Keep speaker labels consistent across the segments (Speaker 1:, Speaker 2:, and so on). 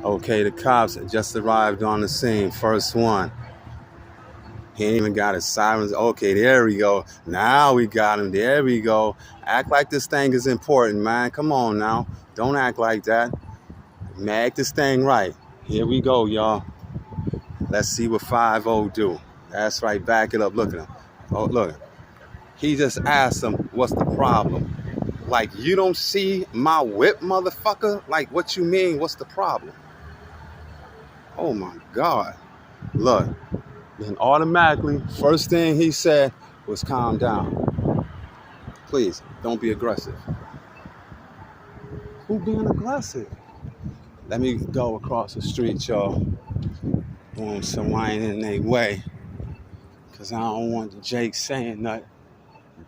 Speaker 1: Okay, the cops just arrived on the scene. First one. He ain't even got his sirens. Okay, there we go. Now we got him. There we go. Act like this thing is important, man. Come on now. Don't act like that. Make this thing right. Here we go, y'all. Let's see what 5-0 do. That's right. Back it up. Look at him. Oh, look. He just asked him, what's the problem? Like, you don't see my whip, motherfucker? Like, what you mean? What's the problem? Oh, my God. Look. Then automatically, first thing he said was calm down. Please, don't be aggressive. Who being aggressive? Let me go across the street, y'all. Boom, so I ain't in their way. Because I don't want Jake saying nothing.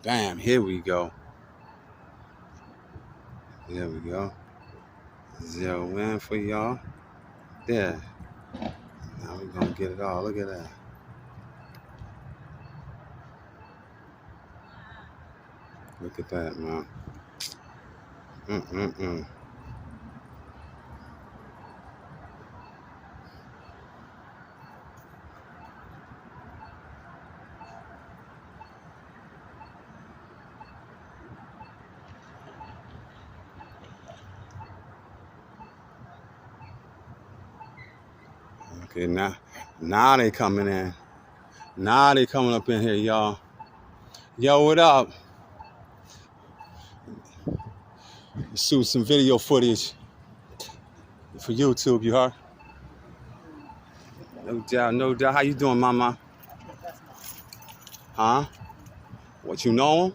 Speaker 1: Bam, here we go. There we go. 0 win for y'all. There. Now we're going to get it all. Look at that. Look at that, man. Okay, now they coming in. Now they coming up in here, y'all. Yo, what up? Shoot some video footage for YouTube, you heard? No doubt, no doubt. How you doing, mama? Huh? What, you know him?